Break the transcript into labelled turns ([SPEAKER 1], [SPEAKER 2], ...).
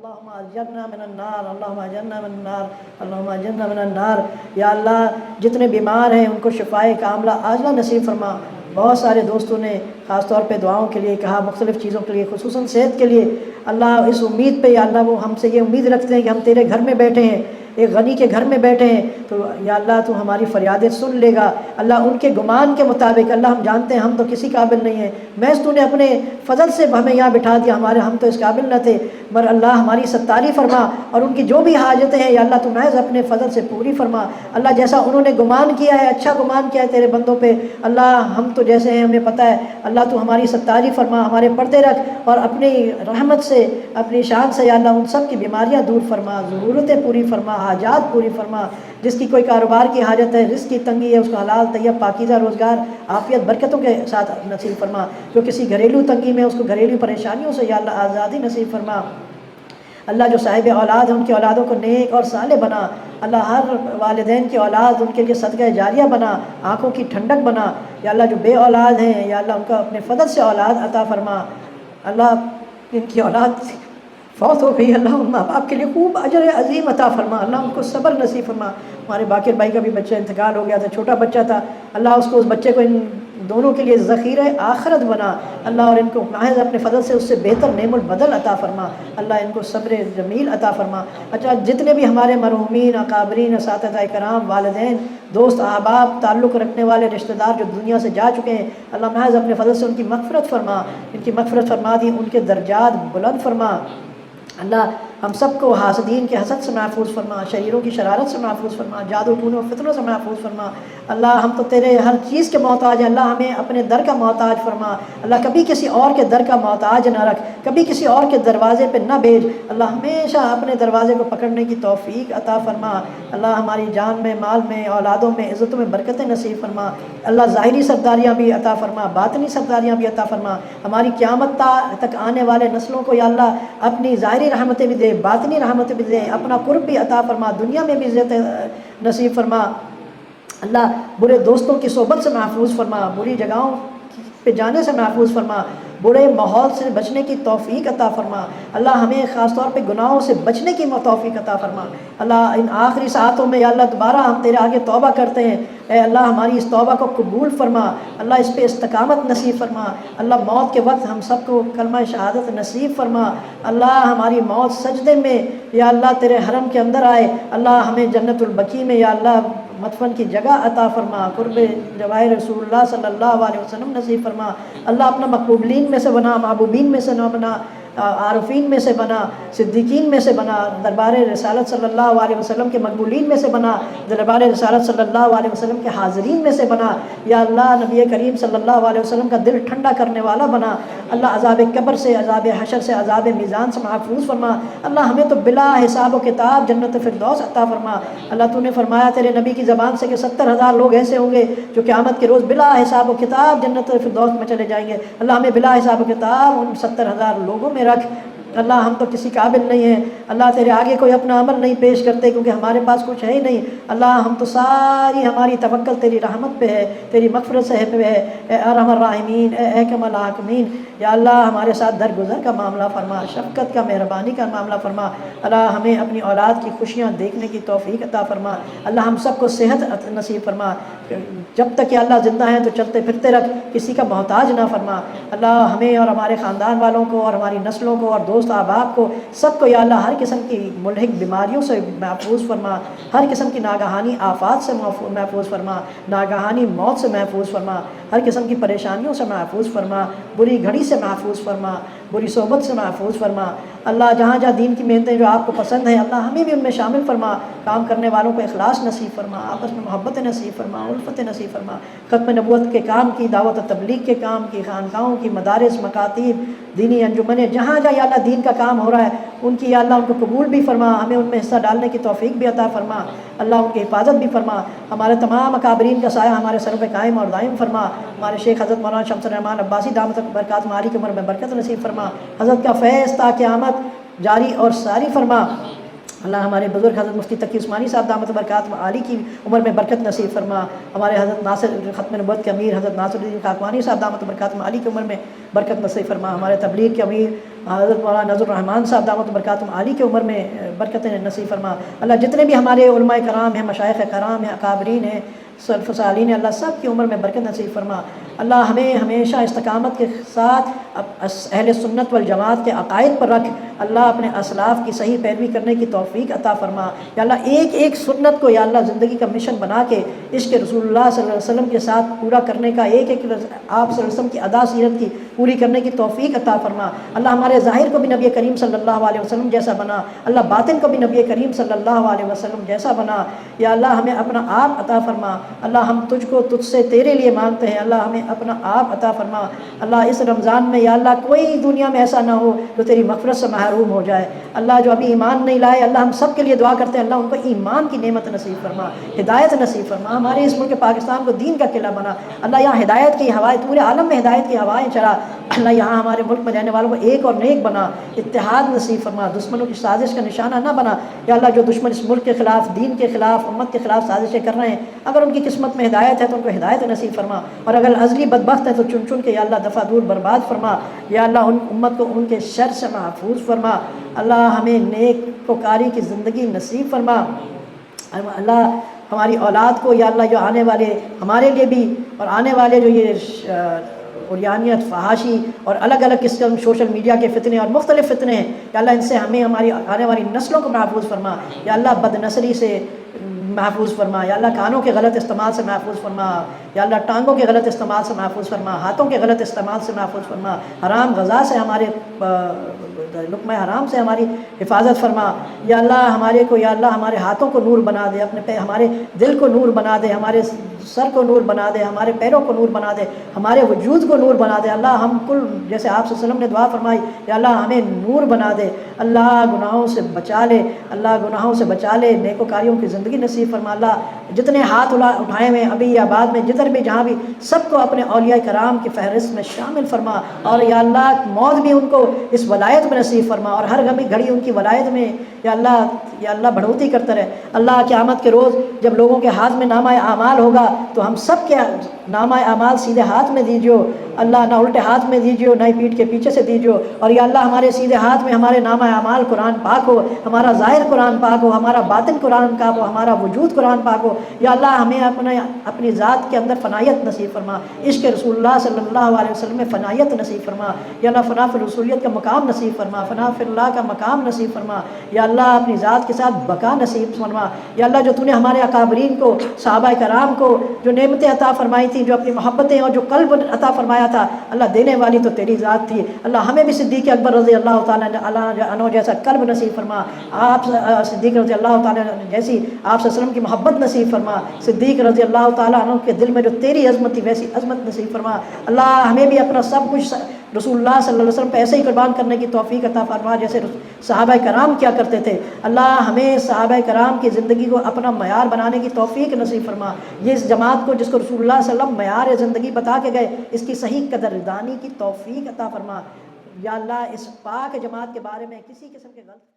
[SPEAKER 1] اللہم اجرنا من النار، اللہم اجرنا من النار، اللہم اجرنا من النار۔ یا اللہ جتنے بیمار ہیں ان کو شفائے کاملہ عاجلہ نصیب فرما۔ بہت سارے دوستوں نے خاص طور پہ دعاؤں کے لیے کہا، مختلف چیزوں کے لیے، خصوصاً صحت کے لیے۔ اللہ اس امید پہ یا اللہ وہ ہم سے یہ امید رکھتے ہیں کہ ہم تیرے گھر میں بیٹھے ہیں، ایک غنی کے گھر میں بیٹھے ہیں، تو یا اللہ تو ہماری فریادیں سن لے گا۔ اللہ ان کے گمان کے مطابق اللہ ہم جانتے ہیں ہم تو کسی قابل نہیں ہیں، محض تو نے اپنے فضل سے ہمیں یہاں بٹھا دیا، ہم تو اس قابل نہ تھے، مگر اللہ ہماری ستاری فرما اور ان کی جو بھی حاجتیں ہیں یا اللہ تو محض اپنے فضل سے پوری فرما۔ اللہ جیسا انہوں نے گمان کیا ہے، اچھا گمان کیا ہے تیرے بندوں پہ، اللہ ہم تو جیسے ہیں ہمیں پتہ ہے، اللہ تو ہماری ستاری فرما، ہمارے پردے رکھ اور اپنی رحمت سے، اپنی شان سے یا اللہ ان سب کی بیماریاں دور فرما، ضرورتیں پوری فرما، حاجات پوری فرما۔ جس کی کوئی کاروبار کی حاجت ہے، رزق کی تنگی ہے، اس کو حلال طیب پاکیزہ روزگار عافیت برکتوں کے ساتھ نصیب فرما۔ جو کسی گھریلو تنگی میں، اس کو گھریلو پریشانیوں سے یا اللہ آزادی نصیب فرما۔ اللہ جو صاحب اولاد ہیں ان کی اولادوں کو نیک اور صالح بنا۔ اللہ ہر والدین کی اولاد ان کے لیے صدقہ جاریہ بنا، آنکھوں کی ٹھنڈک بنا۔ یا اللہ جو بے اولاد ہیں یا اللہ ان کا اپنے فضل سے اولاد عطا فرما۔ اللہ ان کی اولاد فوت ہو گئی، اللہ ان ماں باپ کے لیے خوب اجر عظیم عطا فرما، اللہ ان کو صبر نصیب فرما۔ ہمارے باقر بھائی کا بھی بچہ انتقال ہو گیا تھا، چھوٹا بچہ تھا، اللہ اس کو، اس بچے کو ان دونوں کے لیے ذخیرہ آخرت بنا اللہ، اور ان کو محض اپنے فضل سے اس سے بہتر نعم البدل عطا فرما اللہ، ان کو صبر جمیل عطا فرما۔ اچھا جتنے بھی ہمارے مرحومین، اکابرین، اساتذہ کرام، والدین، دوست، احباب، تعلق رکھنے والے رشتہ دار جو دنیا سے جا چکے ہیں، اللہ محض اپنے فضل سے ان کی مغفرت فرما، ان کی مغفرت فرما دی، ان کے درجات بلند فرما۔ اللہ ہم سب کو حاسدین کے حسد سے محفوظ فرما، شریروں کی شرارت سے محفوظ فرما، جادو ٹونے و فتنوں سے محفوظ فرما۔ اللہ ہم تو تیرے ہر چیز کے محتاج ہیں، اللہ ہمیں اپنے در کا محتاج فرما۔ اللہ کبھی کسی اور کے در کا محتاج نہ رکھ، کبھی کسی اور کے دروازے پہ نہ بھیج، اللہ ہمیشہ اپنے دروازے کو پکڑنے کی توفیق عطا فرما۔ اللہ ہماری جان میں، مال میں، اولادوں میں، عزتوں میں برکتیں نصیب فرما۔ اللہ ظاہری سرداریاں بھی عطا فرما، باطنی سرداریاں بھی عطا فرما۔ ہماری قیامت تک آنے والے نسلوں کو یا اللہ اپنی ظاہری رحمتیں بھی دے، باطنی رحمتیں بھی دے، اپنا قرب بھی عطا فرما، دنیا میں بھی عزت نصیب فرما۔ اللہ برے دوستوں کی صحبت سے محفوظ فرما، بری جگہوں پہ جانے سے محفوظ فرما، برے ماحول سے بچنے کی توفیق عطا فرما۔ اللہ ہمیں خاص طور پہ گناہوں سے بچنے کی توفیق عطا فرما۔ اللہ ان آخری ساعتوں میں یا اللہ دوبارہ ہم تیرے آگے توبہ کرتے ہیں، اے اللہ ہماری اس توبہ کو قبول فرما، اللہ اس پہ استقامت نصیب فرما۔ اللہ موت کے وقت ہم سب کو کلمہ شہادت نصیب فرما۔ اللہ ہماری موت سجدے میں یا اللہ تیرے حرم کے اندر آئے، اللہ ہمیں جنت البقیع میں یا اللہ مدفن کی جگہ عطا فرما، قرب جوائے رسول اللہ صلی اللہ علیہ وسلم نصیب فرما۔ اللہ اپنا مقبولین میں سے بنا، محبوبین میں سے نہ بنا، عارفین میں سے بنا، صدیقین میں سے بنا، دربار رسالت صلی اللہ علیہ وسلم کے مقبولین میں سے بنا، دربار رسالت صلی اللہ علیہ وسلم کے حاضرین میں سے بنا۔ یا اللہ نبی کریم صلی اللہ علیہ وسلم کا دل ٹھنڈا کرنے والا بنا۔ اللہ عذاب قبر سے، عذاب حشر سے، عذاب میزان سے محفوظ فرما۔ اللہ ہمیں تو بلا حساب و کتاب جنت فردوس عطا فرما۔ اللہ تو نے فرمایا تیرے نبی کی زبان سے کہ 70,000 لوگ ایسے ہوں گے جو قیامت کے روز بلا حساب و کتاب جنت فردوس میں چلے جائیں گے۔ اللہ ہمیں بلا حساب و کتاب ان 70,000 لوگوں میں رکھ۔ اللہ ہم تو کسی قابل نہیں ہیں، اللہ تیرے آگے کوئی اپنا عمل نہیں پیش کرتے کیونکہ ہمارے پاس کچھ ہے ہی نہیں۔ اللہ ہم تو ساری ہماری توکل تیری رحمت پہ ہے، تیری مغفرت سے ہے، اے ارحم الراحمین، اے احکم الحاکمین۔ یا اللہ ہمارے ساتھ درگزر کا معاملہ فرما، شفقت کا، مہربانی کا معاملہ فرما۔ اللہ ہمیں اپنی اولاد کی خوشیاں دیکھنے کی توفیق عطا فرما۔ اللہ ہم سب کو صحت نصیب فرما، جب تک کہ اللہ زندہ ہیں تو چلتے پھرتے رکھ، کسی کا محتاج نہ فرما۔ اللہ ہمیں اور ہمارے خاندان والوں کو اور ہماری نسلوں کو اور دوست احباب کو سب کو یا اللہ ہر قسم کی ملحق بیماریوں سے محفوظ فرما، ہر قسم کی ناگہانی آفات سے محفوظ فرما، ناگہانی موت سے محفوظ فرما، ہر قسم کی پریشانیوں سے محفوظ فرما، بری گھڑی سے محفوظ فرما، بری صحبت سے محفوظ فرما۔ اللہ جہاں جہاں دین کی محنتیں جو آپ کو پسند ہیں اللہ ہمیں بھی ان میں شامل فرما، کام کرنے والوں کو اخلاص نصیب فرما، آپس میں محبت نصیب فرما، الفت نصیب فرما، ختم نبوت کے کام کی، دعوت و تبلیغ کے کام کی، خانقاہوں کی، مدارس، مکاتب، دینی انجمنیں، جہاں جہاں یا اللہ دین کا کام ہو رہا ہے ان کی یا اللہ ان کو قبول بھی فرما، ہمیں ان میں حصہ ڈالنے کی توفیق بھی عطا فرما۔ اللہ ان کی حفاظت بھی فرما، ہمارے تمام اکابرین کا سایہ ہمارے سروں پہ قائم اور دائم فرما۔ ہمارے شیخ حضرت مولانا شمس الرحمان عباسی دامت برکات ماری کی عمر میں برکت نصیب فرما، حضرت کا فیض تا قیامت جاری اور ساری فرما۔ اللہ ہمارے بزرگ حضرت مفتی تقی عثمانی صاحب دامت برکات عالی کی عمر میں برکت نصیب فرما، ہمارے حضرت ناصر ختم نبوت کے امیر حضرت ناصر الدین خاکوانی صاحب دامت برکات عالی کی عمر میں برکت نصیب فرما، ہمارے تبلیغ کے امیر حضرت مولانا نذر الرحمان صاحب دامت برکات عالی کی عمر میں برکت نصیب فرما۔ اللہ جتنے بھی ہمارے علماء کرام ہیں، مشائخ کرام ہیں، اکابرین ہیں، سلف صالحین ہیں، اللہ سب کی عمر میں برکت نصیب فرما۔ اللہ ہمیں ہمیشہ استقامت کے ساتھ اہل سنت والجماعت کے عقائد پر رکھ، اللہ اپنے اسلاف کی صحیح پیروی کرنے کی توفیق عطا فرما۔ یا اللہ ایک ایک سنت کو یا اللہ زندگی کا مشن بنا کے عشق رسول اللہ صلی اللہ علیہ وسلم کے ساتھ پورا کرنے کا، ایک ایک آپ صلی اللہ علیہ وسلم کی ادا سیرت کی پوری کرنے کی توفیق عطا فرما۔ اللہ ہمارے ظاہر کو بھی نبی کریم صلی اللہ علیہ وسلم جیسا بنا، اللہ باطن کو بھی نبی کریم صلی اللہ علیہ وسلم جیسا بنا۔ یا اللہ ہمیں اپنا آپ عطا فرما، اللہ ہم تجھ سے تیرے لیے مانگتے ہیں، اللہ ہمیں اپنا آپ عطا فرما۔ اللہ اس رمضان میں یا اللہ کوئی دنیا میں ایسا نہ ہو جو تیری مغفرت سے محروم ہو جائے۔ اللہ جو ابھی ایمان نہیں لائے، اللہ ہم سب کے لیے دعا کرتے ہیں، اللہ ان کو ایمان کی نعمت نصیب فرما، ہدایت نصیب فرما، ہمارے اس ملک پاکستان کو دین کا قلعہ بنا۔ اللہ یہاں ہدایت کی ہوائیں، پورے عالم میں ہدایت کی ہوائیں چلا، اللہ یہاں ہمارے ملک میں رہنے والوں کو ایک اور نیک بنا، اتحاد نصیب فرما، دشمنوں کی سازش کا نشانہ نہ بنا۔ یا اللہ جو دشمن اس ملک کے خلاف، دین کے خلاف، امت کے خلاف سازشیں کر رہے ہیں، اگر ان کی قسمت میں ہدایت ہے تو ان کو ہدایت نصیب فرما، اور اگر ازلی بدبخت ہے تو چن چن کے یا اللہ دفع دور برباد فرما۔ یا اللہ ان امت کو ان کے شر سے محفوظ فرما، اللہ ہمیں نیک وکاری کی زندگی نصیب فرما۔ اللہ ہماری اولاد کو یا اللہ جو آنے والے ہمارے لیے بھی اور آنے والے جو یہ عریانیت، فحاشی اور الگ الگ قسم سوشل میڈیا کے فتنے اور مختلف فتنے ہیں، یا اللہ ان سے ہمیں ہماری آنے والی نسلوں کو محفوظ فرما۔ یا اللہ بد نسلی سے محفوظ فرما، یا اللہ کانوں کے غلط استعمال سے محفوظ فرما، یا اللہ ٹانگوں کے غلط استعمال سے محفوظ فرما، ہاتھوں کے غلط استعمال سے محفوظ فرما، حرام غذا سے، ہمارے لقمہ حرام سے ہماری حفاظت فرما۔ یا اللہ ہمارے کو یا اللہ ہمارے ہاتھوں کو نور بنا دے، اپنے ہمارے دل کو نور بنا دے، ہمارے سر کو نور بنا دے، ہمارے پیروں کو نور بنا دے، ہمارے وجود کو نور بنا دے۔ اللہ ہم کل جیسے آپ صلی اللہ علیہ وسلم نے دعا فرمائی، یا اللہ ہمیں نور بنا دے، اللہ گناہوں سے بچا لے، اللہ گناہوں سے بچا لے، نیکوکاریوں کی زندگی نصیب فرما۔ اللہ جتنے ہاتھ اٹھائے ہوئے ابھی یا بعد میں جدھر بھی جہاں بھی، سب کو اپنے اولیاء کرام کی فہرست میں شامل فرما، اور یا اللہ موت بھی ان کو اس ولایت میں نصیب فرما، اور ہر گھڑی ان کی ولایت میں یا اللہ بڑھوتی کرتا رہے۔ اللہ قیامت کے روز جب لوگوں کے ہاتھ میں نامہ اعمال ہوگا تو ہم سب کے نامہ اعمال سیدھے ہاتھ میں دیجیو، اللہ نہ الٹے ہاتھ میں دیجیو، نہ پیٹھ کے پیچھے سے دیجیو، اور یا اللہ ہمارے سیدھے ہاتھ میں ہمارے نامہ اعمال قرآن پاک ہو، ہمارا ظاہر قرآن پاک ہو، ہمارا باطن قرآن پاک ہو، ہمارا وجود قرآن پاک ہو۔ یا اللہ ہمیں اپنی ذات کے اندر فنائیت نصیب فرما، عشق رسول اللہ صلی اللہ علیہ وسلم میں فنائیت نصیب فرما۔ یا اللہ فنا فی الرسولیت کا مقام نصیب فرما، فنا فی اللہ کا مقام نصیب فرما۔ یا اللہ اپنی ذات کے ساتھ بقا نصیب فرما۔ یا اللہ جو تو نے ہمارے اکابرین کو، صحابہ کرام کو جو نعمتیں عطا فرمائی تھیں، جو اپنی محبتیں اور جو قلب عطا فرمایا تھا، اللہ دینے والی تو تیری ذات تھی، اللہ ہمیں بھی صدیق اکبر رضی اللہ تعالیٰ عنہ جیسا قلب نصیب فرما، آپ صدیق رضی اللہ تعالیٰ جیسی آپ صلی اللہ علیہ وسلم کی محبت نصیب فرما، صدیق رضی اللہ تعالیٰ عنہ کے دل میں جو تیری عظمت تھی ویسی عظمت نصیب فرما۔ اللہ ہمیں بھی اپنا سب کچھ رسول اللہ صلی اللہ علیہ وسلم پہ ایسے ہی قربان کرنے کی توفیق عطا فرما جیسے صحابہ کرام کیا کرتے تھے۔ اللہ ہمیں صحابہ کرام کی زندگی کو اپنا معیار بنانے کی توفیق نصیب فرما۔ یہ اس جماعت کو جس کو رسول اللہ صلی اللہ علیہ وسلم معیار زندگی بتا کے گئے، اس کی صحیح قدردانی کی توفیق عطا فرما۔ یا اللہ اس پاک جماعت کے بارے میں کسی قسم کے غلط